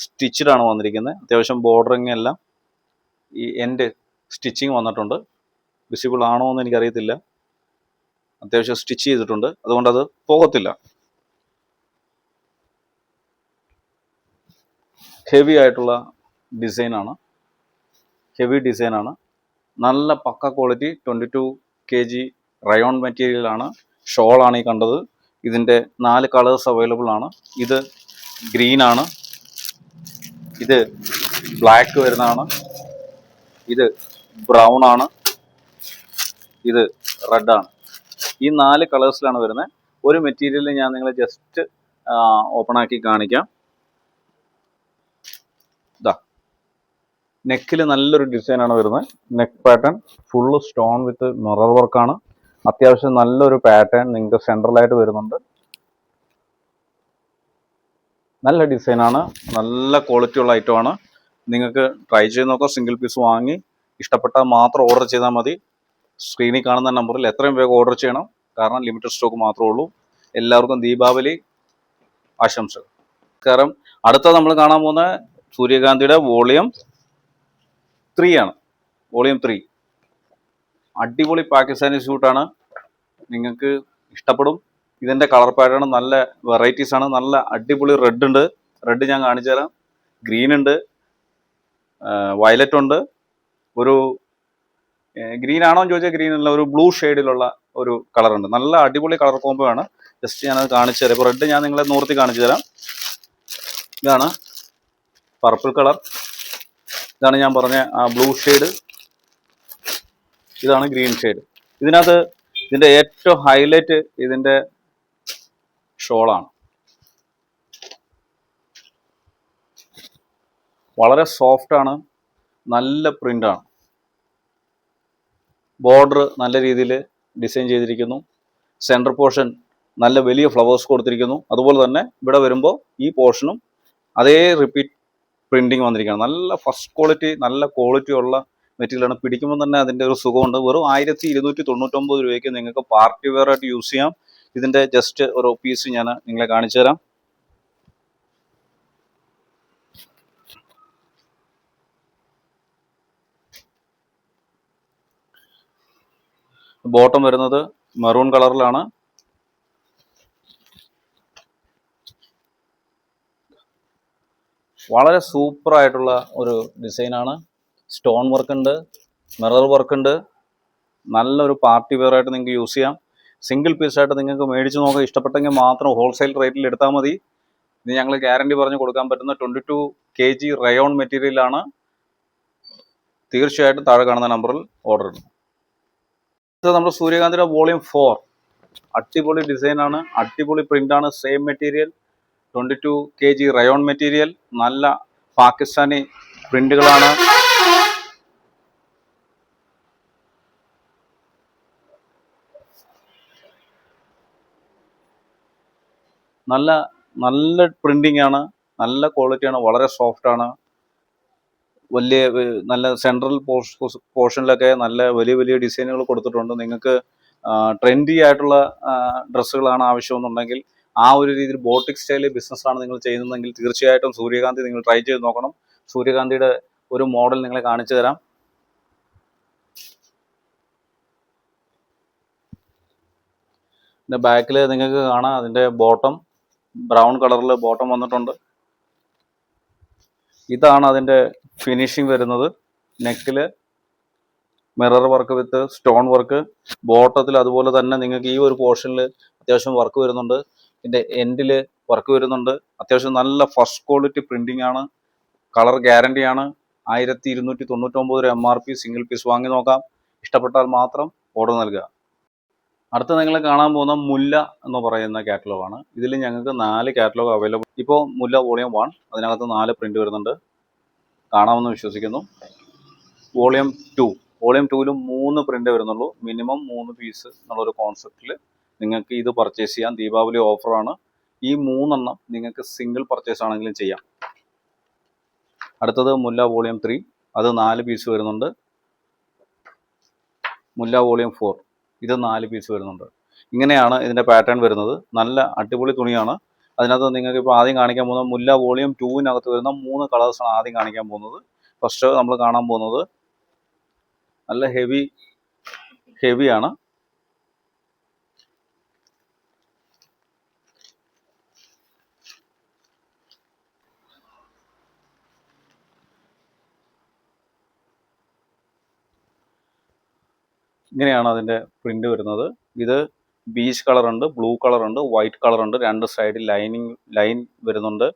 [SPEAKER 1] സ്റ്റിച്ചഡ് ആണ് വന്നിരിക്കുന്നത്. അത്യാവശ്യം ബോർഡറിങ് എല്ലാം ഈ എൻഡ് സ്റ്റിച്ചിങ് വന്നിട്ടുണ്ട്. വിസിബിൾ ആണോ എന്ന് എനിക്കറിയത്തില്ല. അത്യാവശ്യം സ്റ്റിച്ച് ചെയ്തിട്ടുണ്ട്, അതുകൊണ്ട് അത് പോകത്തില്ല. ഹെവി ആയിട്ടുള്ള ഡിസൈനാണ്, ഹെവി ഡിസൈനാണ്. നല്ല പക്ക ക്വാളിറ്റി 22 kg റയോൺ മെറ്റീരിയലാണ്. ഷോളാണ് ഈ കണ്ടത്. ഇതിൻ്റെ 4 കളേഴ്സ് അവൈലബിൾ ആണ്. ഇത് ഗ്രീൻ ആണ്, ഇത് ബ്ലാക്ക് വരുന്നതാണ്, ഇത് ബ്രൗൺ ആണ്, ഇത് റെഡ് ആണ്. ഈ 4 കളേഴ്സിലാണ് വരുന്നത്. ഒരു മെറ്റീരിയൽ ഞാൻ നിങ്ങളെ ജസ്റ്റ് ഓപ്പൺ ആക്കി കാണിക്കാം. നെക്കിൽ നല്ലൊരു ഡിസൈനാണ് വരുന്നത്. നെക്ക് പാറ്റേൺ ഫുള്ള് സ്റ്റോൺ വിത്ത് മിറർ വർക്കാണ്. അത്യാവശ്യം നല്ലൊരു പാറ്റേൺ നിങ്ങൾക്ക് സെൻട്രലായിട്ട് വരുന്നുണ്ട്. നല്ല ഡിസൈനാണ്, നല്ല ക്വാളിറ്റി ഉള്ള ഐറ്റമാണ്. നിങ്ങൾക്ക് ട്രൈ ചെയ്ത് നോക്കാം. സിംഗിൾ പീസ് വാങ്ങി ഇഷ്ടപ്പെട്ടാൽ മാത്രം ഓർഡർ ചെയ്താൽ മതി. സ്ക്രീനിൽ കാണുന്ന നമ്പറിൽ എത്രയും വേഗം ഓർഡർ ചെയ്യണം, കാരണം ലിമിറ്റഡ് സ്റ്റോക്ക് മാത്രമേ ഉള്ളൂ. എല്ലാവർക്കും ദീപാവലി ആശംസകൾ. കാരണം അടുത്ത നമ്മൾ കാണാൻ പോകുന്ന സൂര്യകാന്തിയുടെ വോളിയം 3 ആണ്. വോളിയം 3 അടിപൊളി പാകിസ്ഥാനി സ്യൂട്ടാണ്, നിങ്ങൾക്ക് ഇഷ്ടപ്പെടും. ഇതിൻ്റെ കളർ പാറ്റേൺ നല്ല വെറൈറ്റീസ് ആണ്. നല്ല അടിപൊളി റെഡ് ഉണ്ട്, റെഡ് ഞാൻ കാണിച്ചു തരാം. ഗ്രീൻ ഉണ്ട്, വയലറ്റ് ഉണ്ട്, ഒരു ഗ്രീൻ ആണോ എന്ന് ചോദിച്ചാൽ ഗ്രീൻ അല്ല, ഒരു ബ്ലൂ ഷെയ്ഡിലുള്ള ഒരു കളർ ഉണ്ട്. നല്ല അടിപൊളി കളർ കോംബോ ആണ്. ജസ്റ്റ് ഞാനത് കാണിച്ചു തരാം. ഇപ്പോൾ റെഡ് ഞാൻ നിങ്ങളെ നോർത്തി കാണിച്ചു തരാം. ഇതാണ് പർപ്പിൾ കളർ, ഇതാണ് ഞാൻ പറഞ്ഞ ആ ബ്ലൂ ഷെയ്ഡ്, ഇതാണ് ഗ്രീൻ ഷെയ്ഡ്. ഇതിനകത്ത് ഇതിൻ്റെ ഏറ്റവും ഹൈലൈറ്റ് ഇതിൻ്റെ ഷോളാണ്. വളരെ സോഫ്റ്റാണ്, നല്ല പ്രിൻ്റാണ്. ബോർഡർ നല്ല രീതിയിൽ ഡിസൈൻ ചെയ്തിരിക്കുന്നു. സെൻറ്റർ പോർഷൻ നല്ല വലിയ ഫ്ലവേഴ്സ് കൊടുത്തിരിക്കുന്നു. അതുപോലെ തന്നെ ഇവിടെ വരുമ്പോൾ ഈ പോർഷനും അതേ റിപ്പീറ്റ് പ്രിൻറ്റിങ് വന്നിരിക്കുകയാണ്. നല്ല ഫസ്റ്റ് ക്വാളിറ്റി, നല്ല ക്വാളിറ്റി ഉള്ള മെറ്റീരിയലാണ്. പിടിക്കുമ്പോൾ തന്നെ അതിൻ്റെ ഒരു സുഖമുണ്ട്. വെറും 1299 രൂപയ്ക്ക് നിങ്ങൾക്ക് പാർട്ടി വെയർ ആയിട്ട് യൂസ് ചെയ്യാം. ഇതിൻ്റെ ജസ്റ്റ് ഒരു പീസ് ഞാൻ നിങ്ങളെ കാണിച്ചു തരാം. ബോട്ടം വരുന്നത് മെറൂൺ കളറിലാണ്. വളരെ സൂപ്പർ ആയിട്ടുള്ള ഒരു ഡിസൈനാണ്. സ്റ്റോൺ വർക്ക് ഉണ്ട്, മിറർ വർക്ക് ഉണ്ട്. നല്ലൊരു പാർട്ടി വെയർ ആയിട്ട് നിങ്ങൾക്ക് യൂസ് ചെയ്യാം. സിംഗിൾ പീസായിട്ട് നിങ്ങൾക്ക് മേടിച്ച് നോക്കാം. ഇഷ്ടപ്പെട്ടെങ്കിൽ മാത്രം ഹോൾസെയിൽ റേറ്റിൽ എടുത്താൽ മതി. ഇത് ഞങ്ങൾ ഗ്യാരണ്ടി പറഞ്ഞ് കൊടുക്കാൻ പറ്റുന്ന 22 kg റയോൺ മെറ്റീരിയലാണ്. തീർച്ചയായിട്ടും താഴെ കാണുന്ന നമ്പറിൽ ഓർഡർ ഇടും. ഇത് നമ്മുടെ സൂര്യകാന്തിയുടെ വോളിയം 4 അടിപൊളി ഡിസൈനാണ്, അടിപൊളി പ്രിൻ്റാണ്. Same material 22 kg rayon material. നല്ല പാകിസ്ഥാനി പ്രിന്റുകളാണ്. നല്ല നല്ല പ്രിന്റിംഗ് ആണ്, നല്ല ക്വാളിറ്റിയാണ്, വളരെ സോഫ്റ്റ് ആണ്. വലിയ നല്ല സെൻട്രൽ പോർഷനിലൊക്കെ നല്ല വലിയ വലിയ ഡിസൈനുകൾ കൊടുത്തിട്ടുണ്ട്. നിങ്ങൾക്ക് ട്രെൻഡി ആയിട്ടുള്ള ഡ്രസ്സുകളാണ് ആവശ്യമെന്നുണ്ടെങ്കിൽ, ആ ഒരു രീതിയിൽ ബോട്ടിക് സ്റ്റൈലിൽ ബിസിനസ്സാണ് നിങ്ങൾ ചെയ്യുന്നതെങ്കിൽ തീർച്ചയായിട്ടും സൂര്യകാന്തി നിങ്ങൾ ട്രൈ ചെയ്ത് നോക്കണം. സൂര്യകാന്തിയുടെ ഒരു മോഡൽ നിങ്ങളെ കാണിച്ചു തരാം. ഇതിൻ്റെ ബാക്കിൽ നിങ്ങൾക്ക് കാണാം, അതിൻ്റെ ബോട്ടം ബ്രൗൺ കളറിൽ ബോട്ടം വന്നിട്ടുണ്ട്. ഇതാണ് അതിൻ്റെ ഫിനിഷിങ് വരുന്നത്. നെക്കിൽ mirror work with stone work, ബോട്ടത്തിൽ അതുപോലെ തന്നെ നിങ്ങൾക്ക് ഈ ഒരു പോർഷനിൽ അത്യാവശ്യം വർക്ക് വരുന്നുണ്ട്. ഇതിൻ്റെ എൻഡിൽ വർക്ക് വരുന്നുണ്ട്. അത്യാവശ്യം നല്ല ഫസ്റ്റ് ക്വാളിറ്റി പ്രിൻറ്റിംഗ് ആണ്. കളർ ഗ്യാരണ്ടിയാണ്. 1299 രൂപ MRP. സിംഗിൾ പീസ് വാങ്ങി നോക്കാം. ഇഷ്ടപ്പെട്ടാൽ മാത്രം ഓർഡർ നൽകുക. അടുത്ത നിങ്ങൾ കാണാൻ പോകുന്ന മുല്ല എന്ന് പറയുന്ന കാറ്റലോഗാണ്. ഇതിൽ ഞങ്ങൾക്ക് 4 കാറ്റലോഗ് അവൈലബിൾ. ഇപ്പോൾ മുല്ല വോളിയം 1, അതിനകത്ത് 4 പ്രിന്റ് വരുന്നുണ്ട്, കാണാമെന്ന് വിശ്വസിക്കുന്നു. വോളിയം 2, വോളിയം 2ലും 3 പ്രിന്റ് വരുന്നുള്ളൂ. മിനിമം 3 പീസ് എന്നുള്ളൊരു കോൺസെപ്റ്റിൽ നിങ്ങൾക്ക് ഇത് പർച്ചേസ് ചെയ്യാം. ദീപാവലി ഓഫറാണ്. ഈ 3 നിങ്ങൾക്ക് സിംഗിൾ പർച്ചേസ് ആണെങ്കിലും ചെയ്യാം. അടുത്തത് മുല്ല വോളിയം 3, അത് 4 പീസ് വരുന്നുണ്ട്. മുല്ല വോളിയം 4, ഇത് 4 പീസ് വരുന്നുണ്ട്. ഇങ്ങനെയാണ് ഇതിൻ്റെ പാറ്റേൺ വരുന്നത്. നല്ല അടിപൊളി തുണിയാണ്. അതിനകത്ത് നിങ്ങൾക്ക് ഇപ്പോൾ ആദ്യം കാണിക്കാൻ പോകുന്നത് മുല്ല വോളിയം 2-നകത്ത് വരുന്ന 3 കളേഴ്സാണ് ആദ്യം കാണിക്കാൻ പോകുന്നത്. ഫസ്റ്റ് നമ്മൾ കാണാൻ പോകുന്നത് നല്ല ഹെവിയാണ്. ഇങ്ങനെയാണ് അതിൻ്റെ പ്രിന്റ് വരുന്നത്. ഇത് ബീച്ച് കളറുണ്ട്, ബ്ലൂ കളറുണ്ട്, വൈറ്റ് കളറുണ്ട്. 2 സൈഡിൽ ലൈൻ വരുന്നുണ്ട്.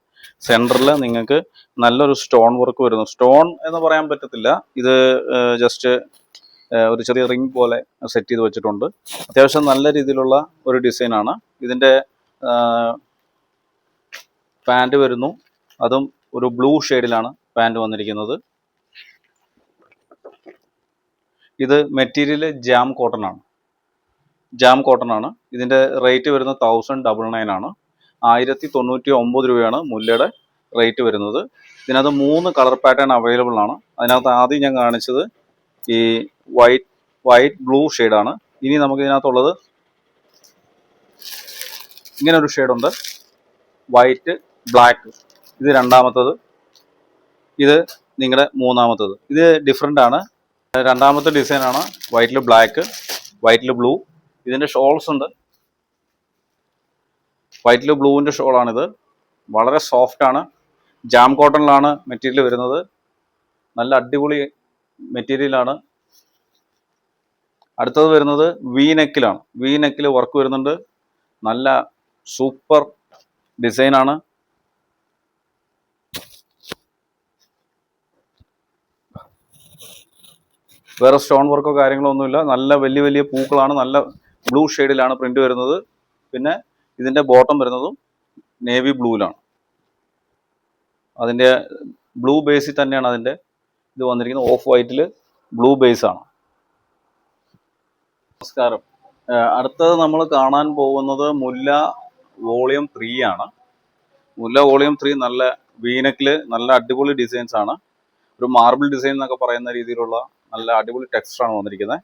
[SPEAKER 1] സെൻറ്ററിൽ നിങ്ങൾക്ക് നല്ലൊരു സ്റ്റോൺ വർക്ക് വരുന്നു. സ്റ്റോൺ എന്ന് പറയാൻ പറ്റത്തില്ല, ഇത് ജസ്റ്റ് ഒരു ചെറിയ റിംഗ് പോലെ സെറ്റ് ചെയ്ത് വെച്ചിട്ടുണ്ട്. അത്യാവശ്യം നല്ല രീതിയിലുള്ള ഒരു ഡിസൈനാണ്. ഇതിൻ്റെ പാൻറ് വരുന്നു, അതും ഒരു ബ്ലൂ ഷെയ്ഡിലാണ് പാൻറ് വന്നിരിക്കുന്നത്. ഇത് മെറ്റീരിയൽ ജാം കോട്ടൺ ആണ്. ജാം കോട്ടൺ ആണ്. ഇതിൻ്റെ റേറ്റ് വരുന്നത് 1099 ആണ്. 1099 രൂപയാണ് മുല്ലയുടെ റേറ്റ് വരുന്നത്. ഇതിനകത്ത് 3 കളർ പാറ്റേൺ അവൈലബിൾ ആണ്. അതിനകത്ത് ആദ്യം ഞാൻ കാണിച്ചത് ഈ വൈറ്റ് ബ്ലൂ ഷെയ്ഡാണ്. ഇനി നമുക്ക് ഇതിനകത്തുള്ളത് ഇങ്ങനെ ഒരു ഷെയ്ഡുണ്ട്, വൈറ്റ് ബ്ലാക്ക്. ഇത് രണ്ടാമത്തത്, ഇത് നിങ്ങളുടെ മൂന്നാമത്തത്. ഇത് ഡിഫറെൻ്റ് ആണ്. രണ്ടാമത്തെ ഡിസൈനാണ് വൈറ്റിൽ ബ്ലാക്ക്, വൈറ്റിൽ ബ്ലൂ. ഇതിൻ്റെ ഷോൾസ് ഉണ്ട്, വൈറ്റിൽ ബ്ലൂവിൻ്റെ ഷോളാണിത്. വളരെ സോഫ്റ്റ് ആണ്. ജാം കോട്ടണിലാണ് മെറ്റീരിയൽ വരുന്നത്. നല്ല അടിപൊളി മെറ്റീരിയലാണ്. അടുത്തത് വരുന്നത് വി നെക്കിലാണ്. വി നെക്കിൽ വർക്ക് വരുന്നുണ്ട്. നല്ല സൂപ്പർ ഡിസൈനാണ്. വേറെ സ്റ്റോൺ വർക്കോ കാര്യങ്ങളോ ഒന്നുമില്ല. നല്ല വലിയ വലിയ പൂക്കളാണ്. നല്ല ബ്ലൂ ഷെയ്ഡിലാണ് പ്രിന്റ് വരുന്നത്. പിന്നെ ഇതിൻ്റെ ബോട്ടം വരുന്നതും നേവി ബ്ലൂവിലാണ്. അതിൻ്റെ ബ്ലൂ ബേസിൽ തന്നെയാണ് അതിൻ്റെ ഇത് വന്നിരിക്കുന്നത്. ഓഫ് വൈറ്റിൽ ബ്ലൂ ബേസ് ആണ്. നമസ്കാരം. അടുത്തത് നമ്മൾ കാണാൻ പോകുന്നത് മുല്ല വോളിയം 3 ആണ്. മുല്ല വോളിയം 3 നല്ല വീനക്കിൽ നല്ല അടിപൊളി ഡിസൈൻസ് ആണ്. ഒരു മാർബിൾ ഡിസൈൻ എന്നൊക്കെ പറയുന്ന രീതിയിലുള്ള നല്ല അടിപൊളി ടെക്സ്ചറാണ് വന്നിരിക്കുന്നത്.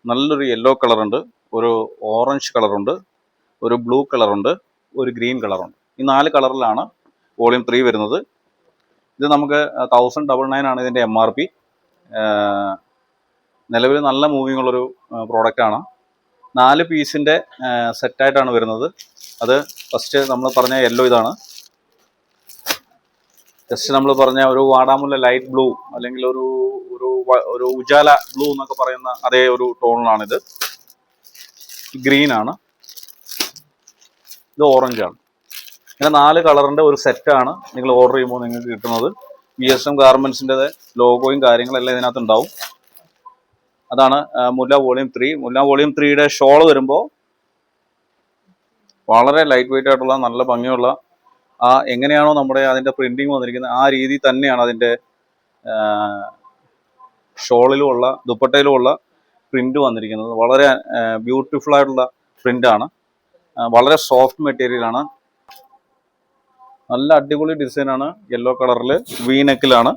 [SPEAKER 1] നല്ലൊരു യെല്ലോ കളറുണ്ട്, ഒരു ഓറഞ്ച് കളറുണ്ട്, ഒരു ബ്ലൂ കളറുണ്ട്, ഒരു ഗ്രീൻ കളറുണ്ട്. ഈ 4 കളറിലാണ് വോളിയം 3 വരുന്നത്. ഇത് നമുക്ക് 1099 ആണ് ഇതിൻ്റെ MRP. നിലവിൽ നല്ല മൂവിങ് ഉള്ളൊരു പ്രോഡക്റ്റാണ്. 4 പീസിൻ്റെ സെറ്റായിട്ടാണ് വരുന്നത്. അത് ഫസ്റ്റ് നമ്മൾ പറഞ്ഞ യെല്ലോ ഇതാണ്. ജസ്റ്റ് നമ്മൾ പറഞ്ഞ ഒരു വാടാമുല്ല ലൈറ്റ് ബ്ലൂ അല്ലെങ്കിൽ ഒരു ഒരു ഉജാല ബ്ലൂ എന്നൊക്കെ പറയുന്ന അതേ ഒരു ടോണിലാണിത്. ഗ്രീൻ ആണ്, ഇത് ഓറഞ്ച് ആണ്. ഇങ്ങനെ 4 കളറിൻ്റെ ഒരു സെറ്റാണ് നിങ്ങൾ ഓർഡർ ചെയ്യുമ്പോൾ നിങ്ങൾക്ക് കിട്ടുന്നത്. VSM ഗാർമെൻറ്റ്സിൻ്റെ ലോഗോയും കാര്യങ്ങളെല്ലാം ഇതിനകത്ത് ഉണ്ടാവും. അതാണ് മുല്ല വോളിയം 3. മുല്ല വോളിയം 3യുടെ ഷോൾ വരുമ്പോൾ വളരെ ലൈറ്റ് വെയിറ്റ് ആയിട്ടുള്ള നല്ല ഭംഗിയുള്ള എങ്ങനെയാണോ നമ്മുടെ അതിൻ്റെ പ്രിന്റിങ് വന്നിരിക്കുന്നത് ആ രീതി തന്നെയാണ് അതിൻ്റെ ഷോളിലുമുള്ള ദുപ്പട്ടയിലുമുള്ള പ്രിന്റ് വന്നിരിക്കുന്നത്. വളരെ ബ്യൂട്ടിഫുൾ ആയിട്ടുള്ള പ്രിന്റാണ്. വളരെ സോഫ്റ്റ് മെറ്റീരിയലാണ്. നല്ല അടിപൊളി ഡിസൈനാണ്. യെല്ലോ കളറിൽ വി നെക്കിലാണ്.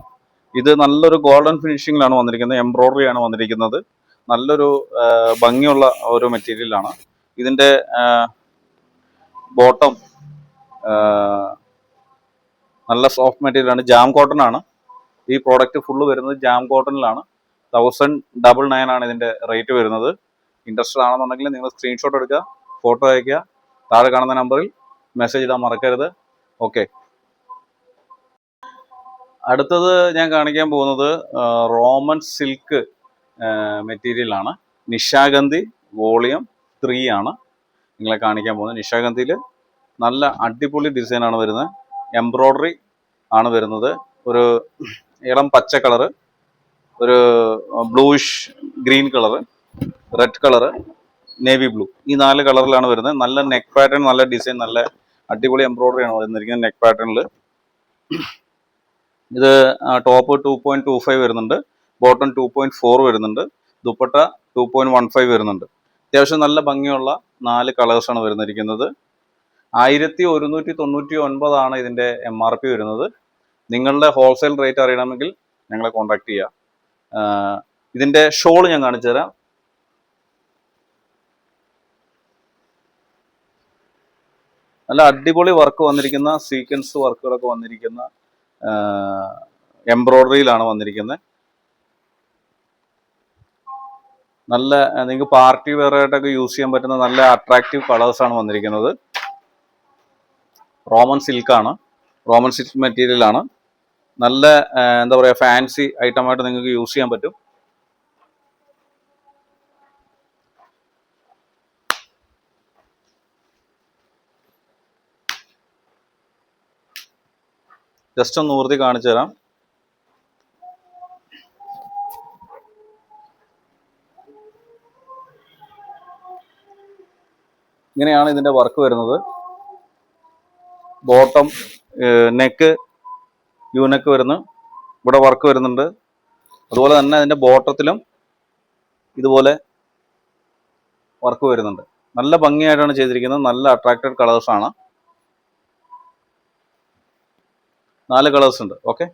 [SPEAKER 1] ഇത് നല്ലൊരു ഗോൾഡൻ ഫിനിഷിങ്ങിലാണ് വന്നിരിക്കുന്നത്. എംബ്രോയ്ഡറി ആണ് വന്നിരിക്കുന്നത്. നല്ലൊരു ഭംഗിയുള്ള ഒരു മെറ്റീരിയലാണ്. ഇതിൻ്റെ ബോട്ടം നല്ല സോഫ്റ്റ് മെറ്റീരിയലാണ്. ജാം കോട്ടൺ ആണ്. ഈ പ്രോഡക്റ്റ് ഫുള്ള് വരുന്നത് ജാം കോട്ടണിലാണ്. 1099 ആണ് ഇതിൻ്റെ റേറ്റ് വരുന്നത്. ഇൻട്രസ്റ്റഡ് ആണെന്നുണ്ടെങ്കിൽ നിങ്ങൾ സ്ക്രീൻഷോട്ട് എടുക്കുക, ഫോട്ടോ അയയ്ക്കുക, താഴെ കാണുന്ന നമ്പറിൽ മെസ്സേജ് ഇടാൻ മറക്കരുത്. ഓക്കെ. അടുത്തത് ഞാൻ കാണിക്കാൻ പോകുന്നത് റോമൻ സിൽക്ക് മെറ്റീരിയലാണ്. നിശാഗന്ധി വോളിയം 3 ആണ് നിങ്ങളെ കാണിക്കാൻ പോകുന്നത്. നിശാഗന്ധിയിൽ നല്ല അടിപൊളി ഡിസൈനാണ് വരുന്നത്. എംബ്രോയ്ഡറി ആണ് വരുന്നത്. ഒരു ഇളം പച്ച കളറ്, ഒരു bluish green colour, red colour, navy blue. ഈ 4 കളറിലാണ് വരുന്നത്. നല്ല നെക്ക് പാറ്റേൺ, നല്ല ഡിസൈൻ, നല്ല അടിപൊളി എംബ്രോയ്ഡറി ആണ് വന്നിരിക്കുന്നത് നെക്ക് പാറ്റേണിൽ. ഇത് ടോപ്പ് 2.25 വരുന്നുണ്ട്, ബോട്ടം 2.4 വരുന്നുണ്ട്, ദുപ്പട്ട 2.15 വരുന്നുണ്ട്. അത്യാവശ്യം നല്ല ഭംഗിയുള്ള 4 കളേഴ്സാണ് വരുന്നിരിക്കുന്നത്. 1199 ആണ് ഇതിൻ്റെ MRP വരുന്നത്. നിങ്ങളുടെ ഹോൾസെയിൽ റേറ്റ് അറിയണമെങ്കിൽ ഞങ്ങളെ കോൺടാക്ട് ചെയ്യുക. ഇതിൻ്റെ ഷോൾ ഞാൻ കാണിച്ചു തരാം. നല്ല അടിപൊളി വർക്ക് വന്നിരിക്കുന്ന സീക്വൻസ് വർക്കുകളൊക്കെ വന്നിരിക്കുന്ന എംബ്രോയ്ഡറിയിലാണ് വന്നിരിക്കുന്നത്. നല്ല നിങ്ങൾക്ക് പാർട്ടി വെയർ ആയിട്ടൊക്കെ യൂസ് ചെയ്യാൻ പറ്റുന്ന നല്ല അട്രാക്റ്റീവ് കളേഴ്സാണ് വന്നിരിക്കുന്നത്. റോമൻ സിൽക്കാണ്, റോമൻ സിൽക്ക് മെറ്റീരിയലാണ്. നല്ല എന്താ പറയുക, ഫാൻസി ഐറ്റമായിട്ട് നിങ്ങൾക്ക് യൂസ് ചെയ്യാൻ പറ്റും. ജസ്റ്റ് ഒന്ന് ഊർത്തി കാണിച്ചു തരാം. ഇങ്ങനെയാണ് ഇതിൻ്റെ വർക്ക് വരുന്നത്. ബോട്ടം നെക്ക് യു നെക്ക് വരുന്നു, ഇവിടെ വർക്ക് വരുന്നുണ്ട്. അതുപോലെ തന്നെ അതിൻ്റെ ബോട്ടത്തിലും ഇതുപോലെ വർക്ക് വരുന്നുണ്ട്. നല്ല ഭംഗിയായിട്ടാണ് ചെയ്തിരിക്കുന്നത്. നല്ല അട്രാക്റ്റഡ് കളേഴ്സാണ്. 4 കളേഴ്സ് ഉണ്ട്. ഓക്കെ,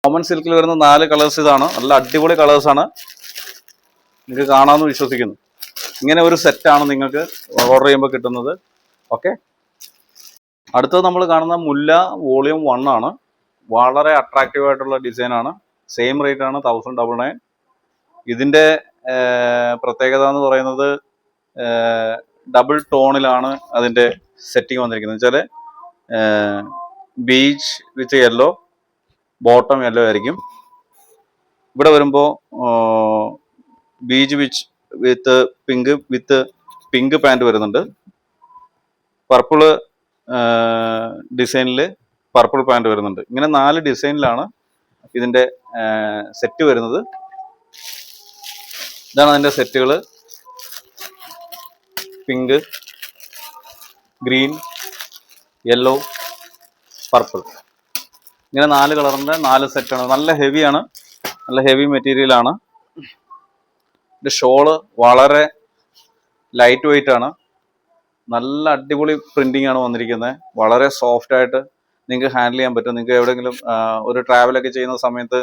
[SPEAKER 1] കോമൺ സിൽക്കിൽ വരുന്ന 4 കളേഴ്സ് ഇതാണ്. നല്ല അടിപൊളി കളേഴ്സാണ്. നിങ്ങൾക്ക് കാണാമെന്ന് വിശ്വസിക്കുന്നു. ഇങ്ങനെ ഒരു സെറ്റാണ് നിങ്ങൾക്ക് ഓർഡർ ചെയ്യുമ്പോൾ കിട്ടുന്നത്. ഓക്കെ, അടുത്തത് നമ്മൾ കാണുന്ന മുല്ല വോളിയം 1 ആണ്. വളരെ അട്രാക്റ്റീവ് ആയിട്ടുള്ള ഡിസൈനാണ്. സെയിം റേറ്റ് ആണ് 1099. ഇതിൻ്റെ പ്രത്യേകത എന്ന് പറയുന്നത് ഡബിൾ ടോണിലാണ് അതിൻ്റെ സെറ്റിംഗ് വന്നിരിക്കുന്നത്. വെച്ചാൽ ബീച്ച് വിത്ത് യെല്ലോ, ബോട്ടം യെല്ലോ ആയിരിക്കും. ഇവിടെ വരുമ്പോൾ ബീച്ച് വിത്ത് പിങ്ക് പാൻറ് വരുന്നുണ്ട്. പർപ്പിള് ഡിസൈനിൽ പർപ്പിൾ പാൻറ് വരുന്നുണ്ട്. ഇങ്ങനെ 4 ഡിസൈനിലാണ് ഇതിൻ്റെ സെറ്റ് വരുന്നത്. ഇതാണ് അതിൻ്റെ സെറ്റുകൾ. പിങ്ക്, ഗ്രീൻ, യെല്ലോ, പർപ്പിൾ, ഇങ്ങനെ 4 കളറിൻ്റെ 4 സെറ്റാണ്. നല്ല ഹെവിയാണ്, നല്ല ഹെവി മെറ്റീരിയലാണ്. ഇതിൻ്റെ ഷോള് വളരെ ലൈറ്റ് വെയിറ്റ് ആണ്. നല്ല അടിപൊളി പ്രിന്റിംഗ് ആണ് വന്നിരിക്കുന്നത്. വളരെ സോഫ്റ്റ് ആയിട്ട് നിങ്ങൾക്ക് ഹാൻഡിൽ ചെയ്യാൻ പറ്റും. നിങ്ങൾക്ക് എവിടെയെങ്കിലും ഒരു ട്രാവലൊക്കെ ചെയ്യുന്ന സമയത്ത്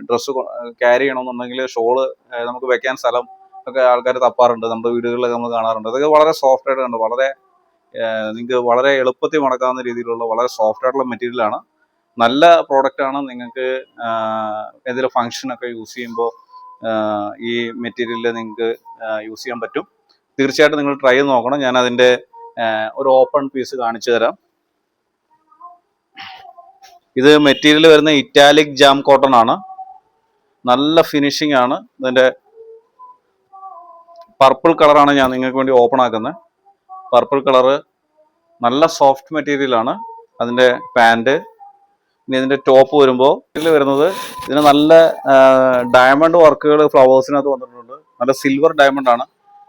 [SPEAKER 1] ഡ്രസ്സ് ക്യാരി ചെയ്യണമെന്നുണ്ടെങ്കിൽ ഷോള് നമുക്ക് വെക്കാൻ സ്ഥലം ഒക്കെ ആൾക്കാർ തപ്പാറുണ്ട്. നമ്മുടെ വീടുകളിലൊക്കെ നമ്മൾ കാണാറുണ്ട്. അതൊക്കെ വളരെ സോഫ്റ്റ് ആയിട്ട് കണ്ടു. വളരെ നിങ്ങൾക്ക് വളരെ എളുപ്പത്തിൽ മടക്കാവുന്ന രീതിയിലുള്ള വളരെ സോഫ്റ്റ് ആയിട്ടുള്ള മെറ്റീരിയലാണ്. നല്ല പ്രോഡക്റ്റ് ആണ്. നിങ്ങൾക്ക് ഏതെങ്കിലും ഫംഗ്ഷനൊക്കെ യൂസ് ചെയ്യുമ്പോൾ ഈ മെറ്റീരിയൽ നിങ്ങൾക്ക് യൂസ് ചെയ്യാൻ പറ്റും. തീർച്ചയായിട്ടും നിങ്ങൾ ട്രൈ ചെയ്ത് നോക്കണം. ഞാൻ അതിൻ്റെ ഒരു ഓപ്പൺ പീസ് കാണിച്ചു തരാം. ഇത് മെറ്റീരിയൽ വരുന്ന ഇറ്റാലിക് ജാം കോട്ടൺ ആണ്. നല്ല ഫിനിഷിംഗ് ആണ്. ഇതിൻ്റെ പർപ്പിൾ കളറാണ് ഞാൻ നിങ്ങൾക്ക് വേണ്ടി ഓപ്പൺ ആക്കുന്നത്. പർപ്പിൾ കളറ് നല്ല സോഫ്റ്റ് മെറ്റീരിയലാണ്. അതിൻ്റെ പാൻറ്. ഇനി ഇതിൻ്റെ ടോപ്പ് വരുമ്പോൾ ഇതിൽ വരുന്നത് ഇതിന് നല്ല ഡയമണ്ട് വർക്കുകൾ ഫ്ലവേഴ്സിനകത്ത് വന്നിട്ടുണ്ട്. നല്ല സിൽവർ ഡയമണ്ട് ആണ്.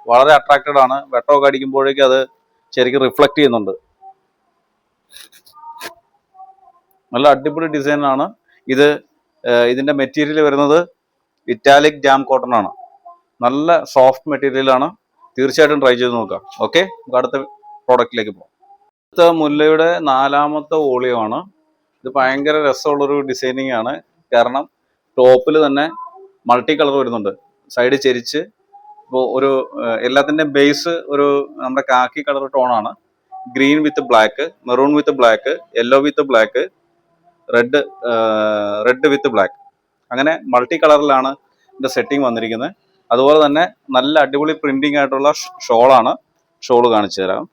[SPEAKER 1] വളരെ അട്രാക്റ്റഡ് ആണ്. വെട്ടമൊക്കെ അടിക്കുമ്പോഴേക്കും അത് ശരിക്കും റിഫ്ലക്റ്റ് ചെയ്യുന്നുണ്ട്. നല്ല അടിപൊളി ഡിസൈനാണ് ഇത്. ഇതിൻ്റെ മെറ്റീരിയൽ വരുന്നത് ഇറ്റാലിക് ജാം കോട്ടൺ ആണ്. നല്ല സോഫ്റ്റ് മെറ്റീരിയലാണ്. തീർച്ചയായിട്ടും ട്രൈ ചെയ്ത് നോക്കാം. ഓക്കെ, നമുക്ക് അടുത്ത പ്രോഡക്റ്റിലേക്ക് പോകാം. അടുത്ത മുല്ലയുടെ 4ാമത്തെ വോളിയമാണ്. ഇത് ഭയങ്കര രസമുള്ളൊരു ഡിസൈനിങ് ആണ്. കാരണം ടോപ്പിൽ തന്നെ മൾട്ടി കളർ വരുന്നുണ്ട്. സൈഡ് ചെരിച്ച് ഇപ്പോൾ ഒരു എല്ലാത്തിൻ്റെ ബേസ് ഒരു നമ്മുടെ കാക്കി കളർ ടോണാണ്. Green with black, maroon with black, yellow with black, red with black, അങ്ങനെ മൾട്ടി കളറിലാണ് ഇതിൻ്റെ സെറ്റിംഗ് വന്നിരിക്കുന്നത്. അതുപോലെ തന്നെ നല്ല അടിപൊളി പ്രിന്റിംഗ് ആയിട്ടുള്ള ഷോളാണ്. ഷോള് കാണിച്ചു തരാം.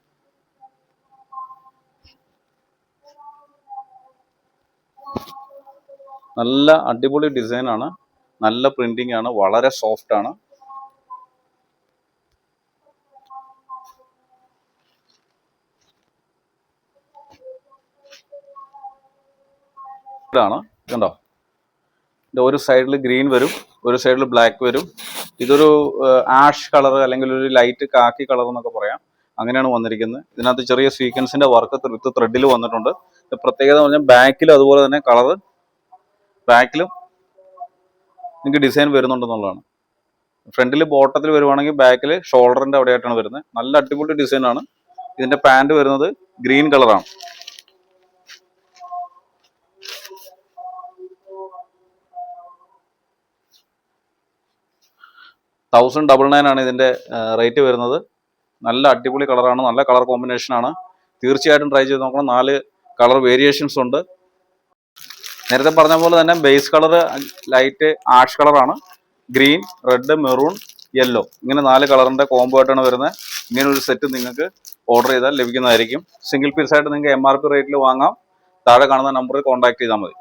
[SPEAKER 1] നല്ല അടിപൊളി ഡിസൈനാണ്. നല്ല പ്രിന്റിംഗ് ആണ്. വളരെ സോഫ്റ്റ് ആണ്. ഇതാണ് കണ്ടോ. ഒരു സൈഡിൽ ഗ്രീൻ വരും, ഒരു സൈഡിൽ ബ്ലാക്ക് വരും. ഇതൊരു ആഷ് കളർ അല്ലെങ്കിൽ ഒരു ലൈറ്റ് കാക്കി കളർ എന്നൊക്കെ പറയാം. അങ്ങനെയാണ് വന്നിരിക്കുന്നത്. ഇതിനകത്ത് ചെറിയ സ്വീക്വൻസിന്റെ വർക്ക് വിത്ത് ത്രെഡിൽ വന്നിട്ടുണ്ട്. പ്രത്യേകത എന്ന് പറഞ്ഞാൽ ബാക്കിലും അതുപോലെ തന്നെ കളർ ബാക്കിലും നിങ്ങൾക്ക് ഡിസൈൻ വരുന്നുണ്ടെന്നുള്ളതാണ്. ഫ്രണ്ടിൽ ബോട്ടത്തിൽ വരുവാണെങ്കിൽ ബാക്കിൽ ഷോൾഡറിന്റെ അവിടെയായിട്ടാണ് വരുന്നത്. നല്ല അടിപൊളി ഡിസൈനാണ്. ഇതിന്റെ പാൻറ് വരുന്നത് ഗ്രീൻ കളറാണ്. $1099 ആണ് ഇതിൻ്റെ റേറ്റ് വരുന്നത്. നല്ല അടിപൊളി കളറാണ്. നല്ല കളർ കോമ്പിനേഷനാണ്. തീർച്ചയായിട്ടും ട്രൈ ചെയ്ത് നോക്കണം. 4 കളർ വേരിയേഷൻസ് ഉണ്ട്. നേരത്തെ പറഞ്ഞ പോലെ തന്നെ ബേസ് കളർ ലൈറ്റ് ആഷ് കളറാണ്. ഗ്രീൻ, റെഡ്, മെറൂൺ, യെല്ലോ, ഇങ്ങനെ 4 കളറിൻ്റെ കോംബോ ആയിട്ടാണ് വരുന്നത്. ഇങ്ങനെ ഒരു സെറ്റ് നിങ്ങൾക്ക് ഓർഡർ ചെയ്താൽ ലഭിക്കുന്നതായിരിക്കും. സിംഗിൾ പീസായിട്ട് നിങ്ങൾക്ക് MRP റേറ്റിൽ വാങ്ങാം. താഴെ കാണുന്ന നമ്പറിൽ കോൺടാക്ട് ചെയ്താൽ മതി.